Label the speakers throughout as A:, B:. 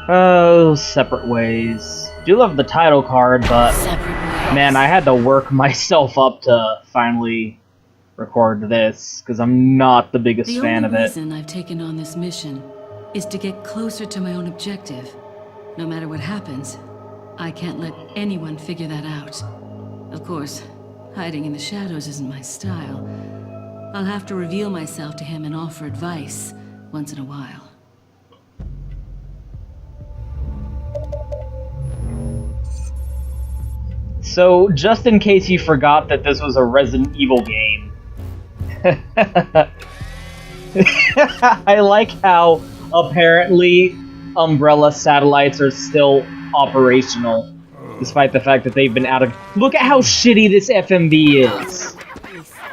A: Oh, Separate Ways. Do love the title card, but man, I had to work myself up to finally record this, because I'm not the biggest fan of it.
B: The only reason I've taken on this mission is to get closer to my own objective. No matter what happens, I can't let anyone figure that out. Of course, hiding in the shadows isn't my style. I'll have to reveal myself to him and offer advice once in a while.
A: So, just in case you forgot that this was a Resident Evil game, I like how apparently Umbrella satellites are still operational, despite the fact that they've been out of... Look at how shitty this FMV is!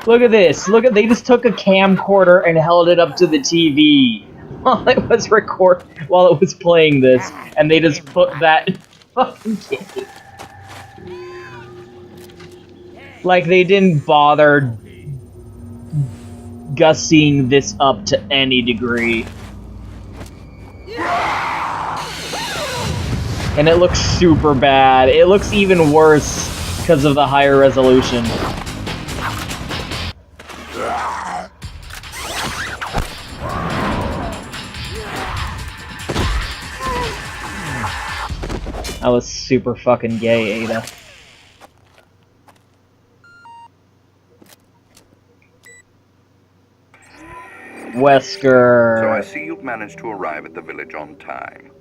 A: Look at this! Look at... They just took a camcorder and held it up to the TV while it was playing this, and they just put that fucking game. Like, they didn't bother gussying this up to any degree. And it looks super bad. It looks even worse because of the higher resolution. That was super fucking gay, Ada. Wesker.
C: So I see you've managed to arrive at the village on time.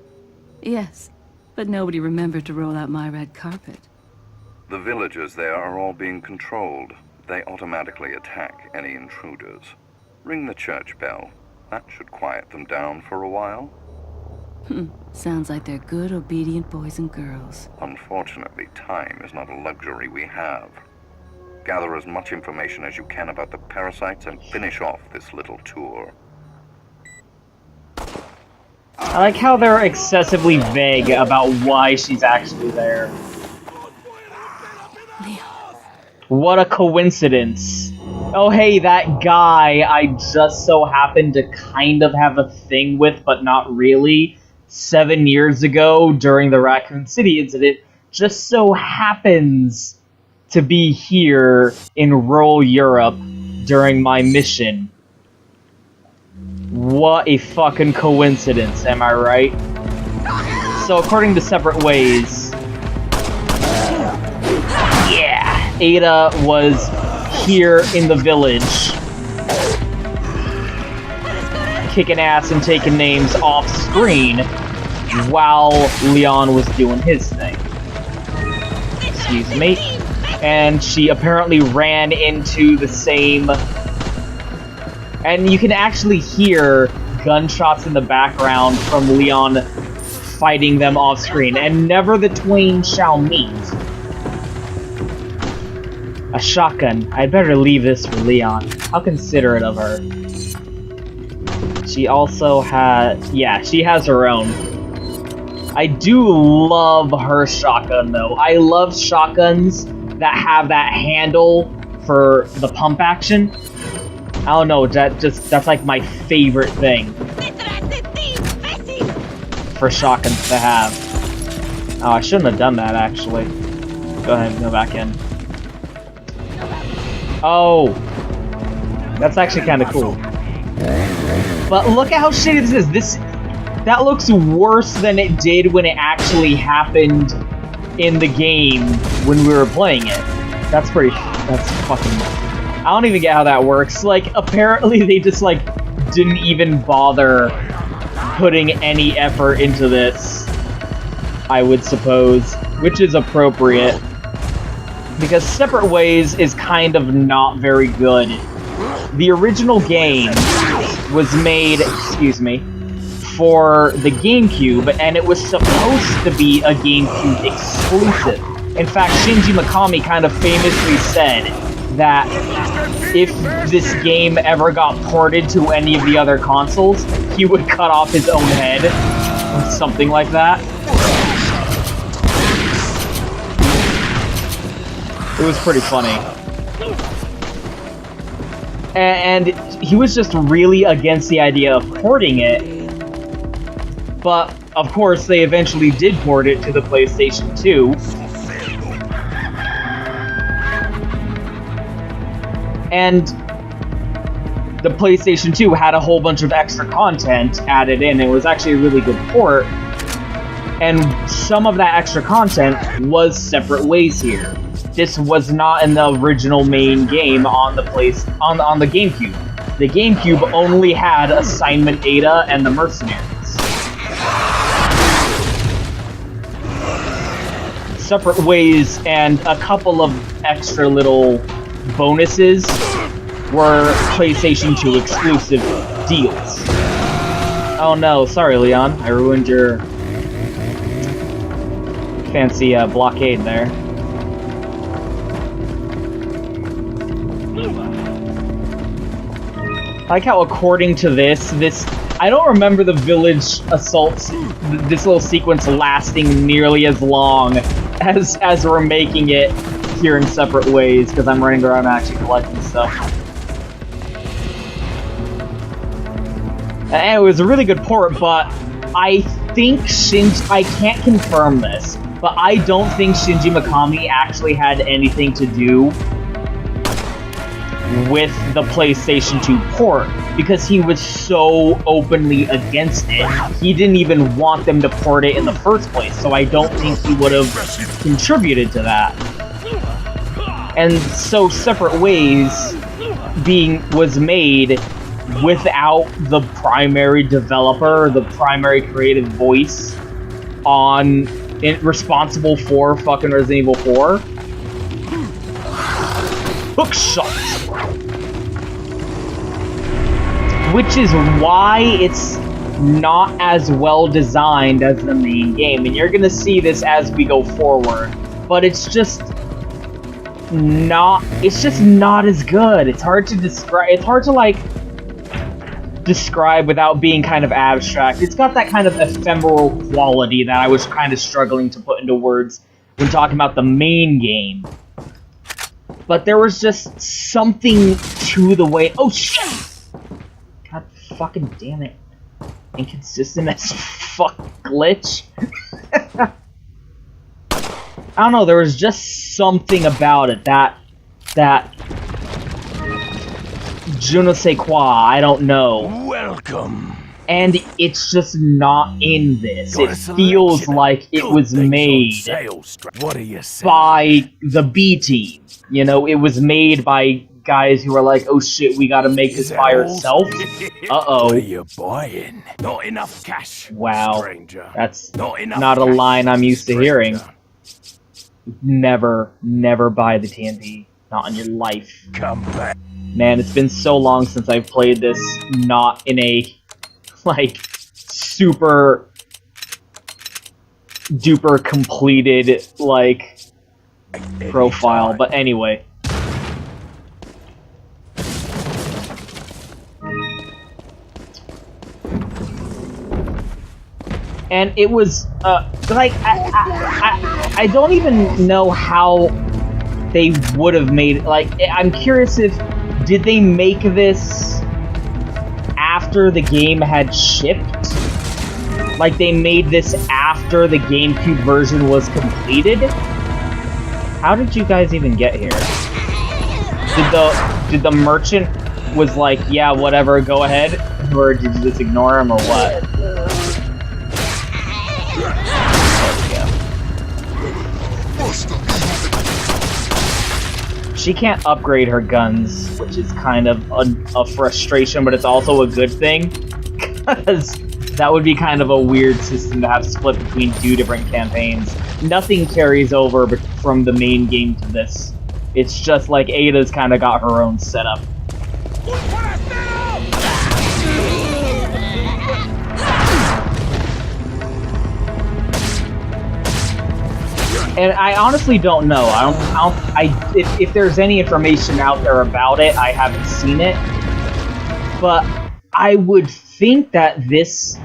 B: Yes, but nobody remembered to roll out my red carpet.
C: The villagers there are all being controlled. They automatically attack any intruders. Ring the church bell. That should quiet them down for a while.
B: Sounds like they're good, obedient boys and girls.
C: Unfortunately, time is not a luxury we have. Gather as much information as you can about the parasites and finish off this little tour.
A: I like how they're excessively vague about why she's actually there. What a coincidence. Oh hey, that guy I just so happened to kind of have a thing with, but not really, 7 years ago during the Raccoon City incident, just so happens to be here in rural Europe during my mission. What a fucking coincidence, am I right? So according to Separate Ways, yeah, Ada was here in the village, kicking ass and taking names off screen while Leon was doing his thing. Excuse me. And she apparently ran into the same... And you can actually hear gunshots in the background from Leon fighting them off screen. And never the twain shall meet. A shotgun. I'd better leave this for Leon. How considerate of her. She also has... Yeah, she has her own. I do love her shotgun, though. I love shotguns that have that handle for the pump action. I don't know, that's like my favorite thing for shotguns to have. Oh, I shouldn't have done that, actually. Go ahead and go back in. Oh, that's actually kind of cool. But look at how shitty this is. That looks worse than it did when it actually happened in the game when we were playing it. That's fucking... I don't even get how that works. Like, apparently they just, like, didn't even bother putting any effort into this, I would suppose, which is appropriate. Because Separate Ways is kind of not very good. The original game was made, excuse me, for the GameCube, and it was supposed to be a GameCube exclusive. In fact, Shinji Mikami kind of famously said that if this game ever got ported to any of the other consoles, he would cut off his own head, or something like that. It was pretty funny. And he was just really against the idea of porting it. But of course, they eventually did port it to the PlayStation 2. And the PlayStation 2 had a whole bunch of extra content added in. It was actually a really good port. And some of that extra content was Separate Ways here. This was not in the original main game on the on the GameCube. The GameCube only had Assignment Ada and the Mercenaries. Separate Ways and a couple of extra little bonuses were PlayStation 2 exclusive deals. Oh no, sorry Leon, I ruined your fancy blockade there. I like how, according to this, I don't remember the village assaults, this little sequence lasting nearly as long as we're making it here in Separate Ways, because I'm running around actually collecting stuff. And it was a really good port, but I think I can't confirm this, but I don't think Shinji Mikami actually had anything to do with the PlayStation 2 port, because he was so openly against it. He didn't even want them to port it in the first place, so I don't think he would have contributed to that. And so Separate Ways was made without the primary developer, the primary creative voice responsible for fucking Resident Evil 4. Hookshot! Which is why it's not as well designed as the main game, and you're gonna see this as we go forward. But it's just not as good. It's hard to describe. It's hard to describe without being kind of abstract. It's got that kind of ephemeral quality that I was kind of struggling to put into words when talking about the main game. But there was just something to the way. Oh shit! God fucking damn it! Inconsistent as fuck glitch. I don't know. There was just something about it that je ne sais quoi. I don't know.
D: Welcome.
A: And it's just not in this. It feels like it was made by the B team. You know, it was made by guys who were like, oh shit, we gotta make this by ourselves. Uh-oh.
D: What are you buying? Not enough cash.
A: Wow.
D: Stranger.
A: That's
D: not
A: not a line I'm used to hearing. Never buy the TNT. Not in your life.
D: Come back.
A: Man, it's been so long since I've played this not in a, super duper completed, profile. But anyway. And it was, I don't even know how they would have made it. I'm curious did they make this after the game had shipped? Like, they made this after the GameCube version was completed? How did you guys even get here? Did the merchant was like, yeah, whatever, go ahead? Or did you just ignore him, or what? She can't upgrade her guns, which is kind of a frustration, but it's also a good thing, because that would be kind of a weird system to have split between two different campaigns. Nothing carries over from the main game to this. It's just like Ada's kind of got her own setup. And I honestly don't know. If there's any information out there about it, I haven't seen it. But I would think that this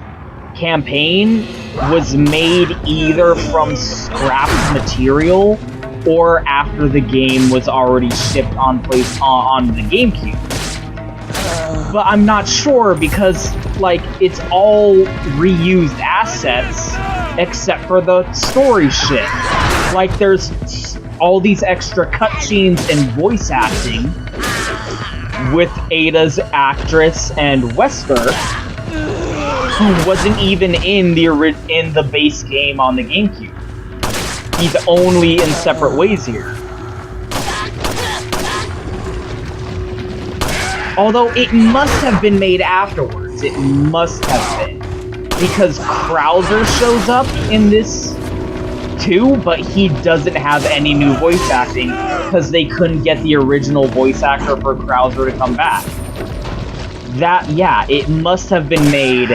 A: campaign was made either from scrapped material or after the game was already shipped on the GameCube. but I'm not sure because, like, it's all reused assets except for the story shit. Like, there's all these extra cutscenes and voice acting with Ada's actress and Wesker, who wasn't even in the base game on the GameCube. He's only in separate ways here. Although it must have been made afterwards. It must have been. Because Krauser shows up in this too, but he doesn't have any new voice acting because they couldn't get the original voice actor for Krauser to come back. Yeah, it must have been made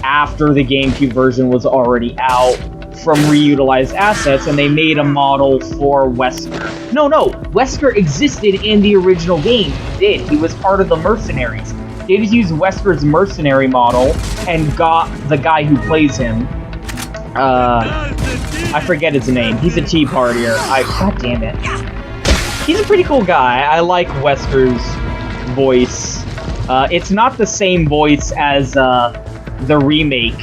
A: after the GameCube version was already out from reutilized assets, and they made a model for Wesker. No, Wesker existed in the original game. He did. He was part of the mercenaries. They just used Wesker's mercenary model and got the guy who plays him. I forget his name. He's a Tea Partier. God damn it. He's a pretty cool guy. I like Wesker's voice. It's not the same voice as the remake,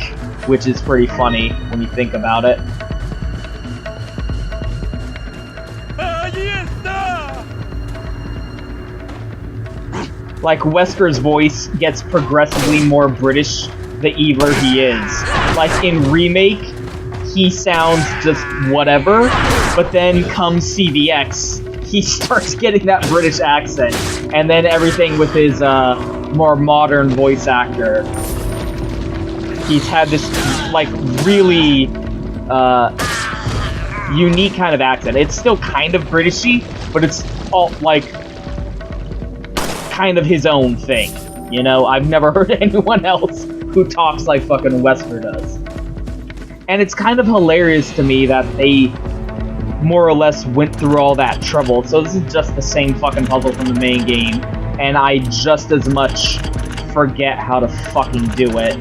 A: which is pretty funny when you think about it. Like, Wesker's voice gets progressively more British the eviler he is. Like, in Remake, he sounds just whatever, but then comes CVX, he starts getting that British accent, and then everything with his more modern voice actor. He's had this, like, really unique kind of accent. It's still kind of Britishy, but it's all, like, kind of his own thing. You know, I've never heard anyone else who talks like fucking Wesker does. And it's kind of hilarious to me that they more or less went through all that trouble. So this is just the same fucking puzzle from the main game, and I just as much forget how to fucking do it.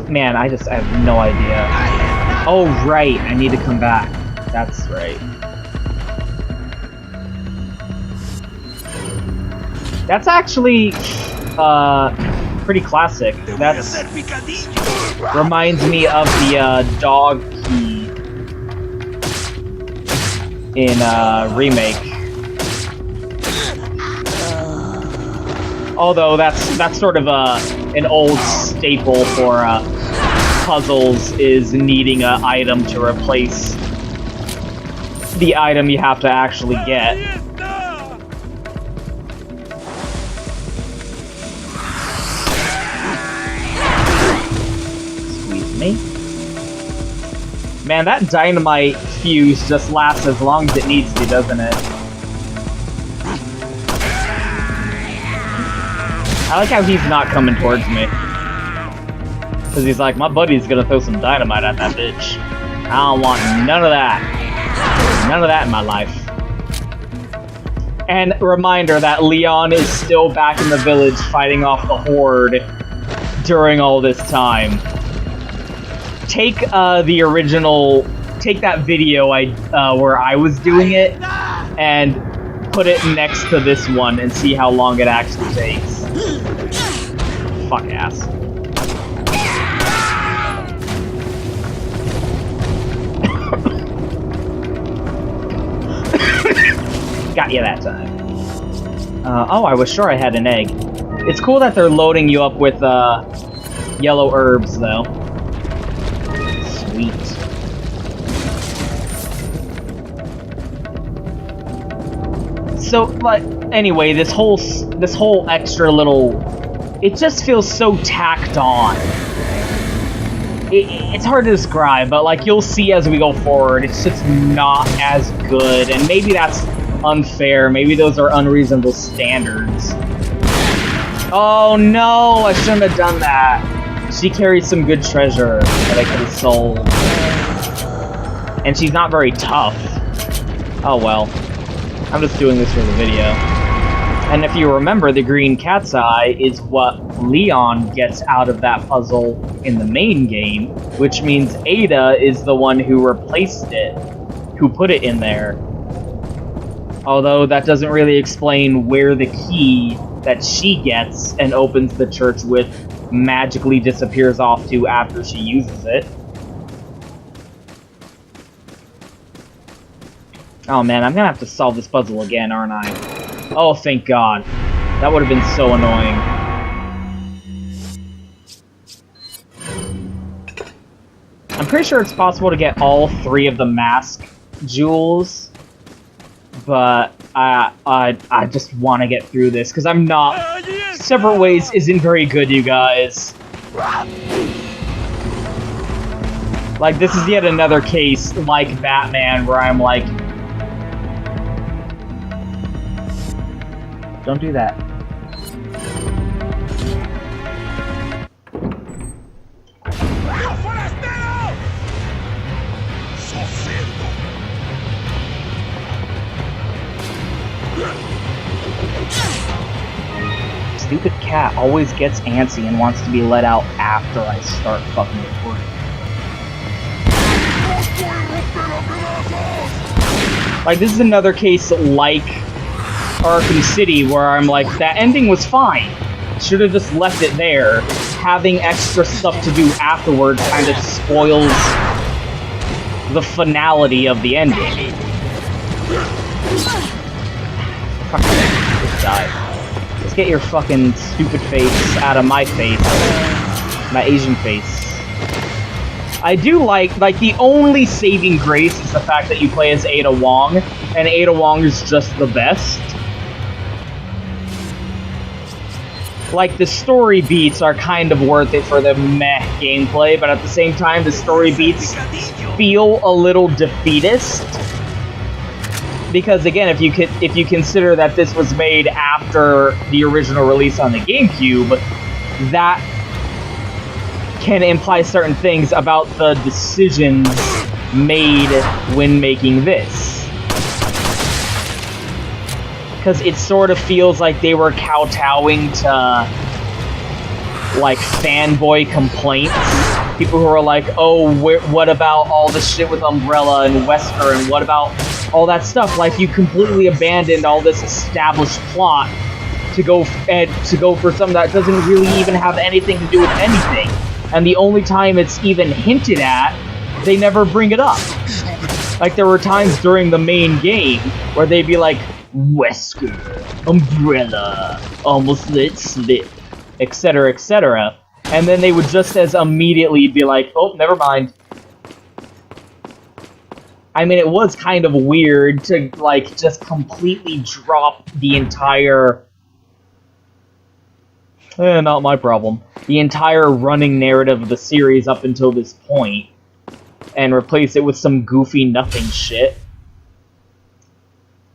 A: Man, I have no idea. Oh, right, I need to come back. That's right. That's actually, pretty classic. That's reminds me of the, dog key in, Remake. Although that's sort of an old staple for, puzzles, is needing an item to replace the item you have to actually get. Excuse me. Man, that dynamite fuse just lasts as long as it needs to, doesn't it? I like how he's not coming towards me. Because he's like, my buddy's gonna throw some dynamite at that bitch. I don't want none of that. None of that in my life. And reminder that Leon is still back in the village fighting off the Horde during all this time. Take the original... Take that video where I was doing it, and put it next to this one and see how long it actually takes. Fuck ass. Got you that time. Oh, I was sure I had an egg. It's cool that they're loading you up with yellow herbs, though. Sweet. So, but anyway, this whole extra little, it just feels so tacked on. It's hard to describe, but like you'll see as we go forward, it's just not as good, and maybe that's unfair. Maybe those are unreasonable standards. Oh no, I shouldn't have done that. She carries some good treasure that I could have sold. And she's not very tough. Oh well. I'm just doing this for the video. And if you remember, the green cat's eye is what Leon gets out of that puzzle in the main game, which means Ada is the one who replaced it, who put it in there. Although that doesn't really explain where the key that she gets and opens the church with magically disappears off to after she uses it. Oh man, I'm gonna have to solve this puzzle again, aren't I? Oh, thank God. That would have been so annoying. I'm pretty sure it's possible to get all 3 of the mask jewels, but I just want to get through this, because I'm not... Separate Ways isn't very good, you guys. Like, this is yet another case, like Batman, where I'm like... Don't do that. Stupid cat always gets antsy and wants to be let out after I start fucking recording. Like, this is another case like Arkham City where I'm like, that ending was fine. Should have just left it there. Having extra stuff to do afterwards kind of spoils the finality of the ending. Fuck, just die. Let's get your fucking stupid face out of my face. My Asian face. I do like the only saving grace is the fact that you play as Ada Wong, and Ada Wong is just the best. Like, the story beats are kind of worth it for the meh gameplay, but at the same time, the story beats feel a little defeatist. Because again, if you consider that this was made after the original release on the GameCube, that can imply certain things about the decisions made when making this. Because it sort of feels like they were kowtowing to, like, fanboy complaints. People who are like, oh, what about all the shit with Umbrella and Wesker, and what about all that stuff? Like, you completely abandoned all this established plot to go for something that doesn't really even have anything to do with anything. And the only time it's even hinted at, they never bring it up. Like, there were times during the main game where they'd be like, Wesker, Umbrella, almost let slip, etc., etc. And then they would just as immediately be like, oh, never mind. I mean, it was kind of weird to, like, just completely drop the entire... not my problem. The entire running narrative of the series up until this point, and replace it with some goofy nothing shit.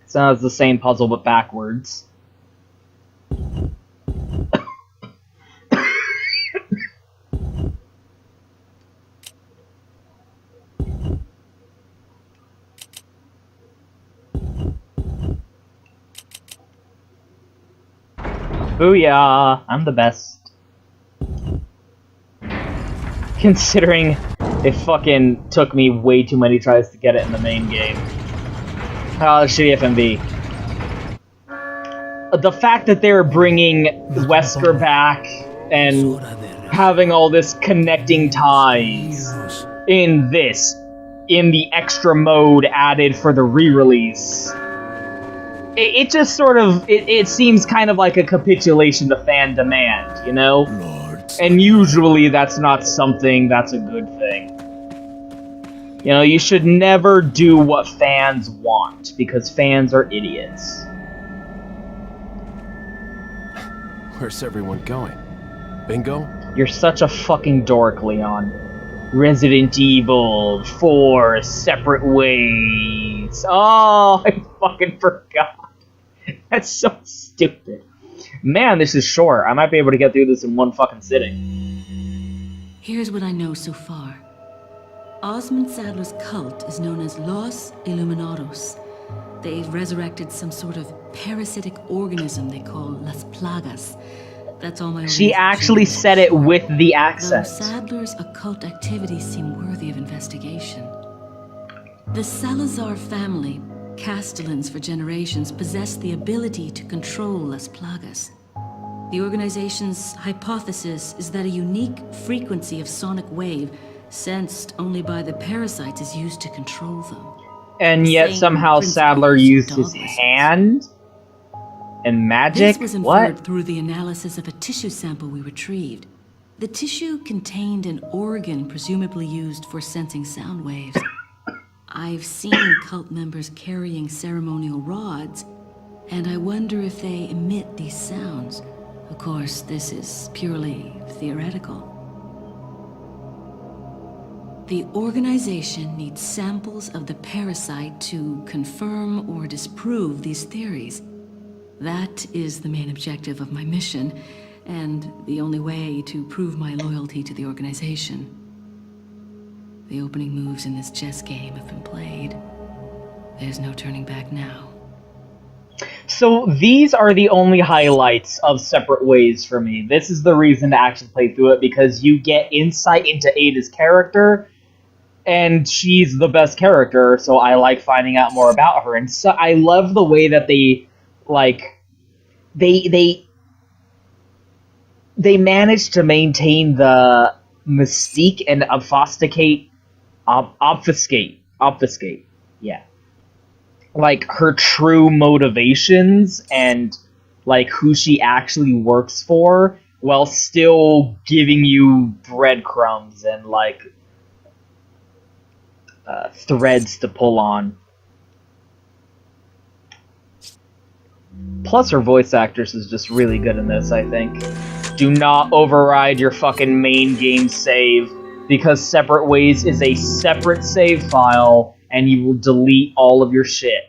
A: Sounds the same puzzle, but backwards. Booyah! I'm the best. Considering it fucking took me way too many tries to get it in the main game. Oh, shitty FMV. The fact that they're bringing Wesker back and having all this connecting ties in the extra mode added for the re-release. It just sort of, it seems kind of like a capitulation to fan demand, you know? And usually that's not something that's a good thing. You know, you should never do what fans want, because fans are idiots.
D: Where's everyone going? Bingo?
A: You're such a fucking dork, Leon. Resident Evil 4 Separate Ways. Oh, I fucking forgot. That's so stupid. Man, this is short. I might be able to get through this in one fucking sitting.
B: Here's what I know so far. Osmond Saddler's cult is known as Los Illuminados. They resurrected some sort of parasitic organism they call Las Plagas. That's all my
A: She
B: organization
A: actually
B: knows for
A: said it
B: sure.
A: with the
B: Though
A: accent.
B: Sadler's occult activities seem worthy of investigation. The Salazar family, Castellans for generations, possessed the ability to control Las Plagas. The organization's hypothesis is that a unique frequency of sonic wave, sensed only by the parasites, is used to control them.
A: And yet
B: Same
A: somehow
B: principle
A: Sadler
B: used in
A: used his
B: dog whistles.
A: hand and magic?
B: This was inferred
A: What?
B: through the analysis of a tissue sample we retrieved. The tissue contained an organ presumably used for sensing sound waves. I've seen cult members carrying ceremonial rods, and I wonder if they emit these sounds. Of course, this is purely theoretical. The organization needs samples of the parasite to confirm or disprove these theories. That is the main objective of my mission, and the only way to prove my loyalty to the organization. The opening moves in this chess game have been played. There's no turning back now.
A: So these are the only highlights of Separate Ways for me. This is the reason to actually play through it, because you get insight into Ada's character, and she's the best character, so I like finding out more about her. And so I love the way that they managed to maintain the mystique and obfuscate, yeah. Like, her true motivations and, like, who she actually works for, while still giving you breadcrumbs and, like, threads to pull on. Plus, her voice actress is just really good in this, I think. Do not override your fucking main game save, because Separate Ways is a separate save file, and you will delete all of your shit.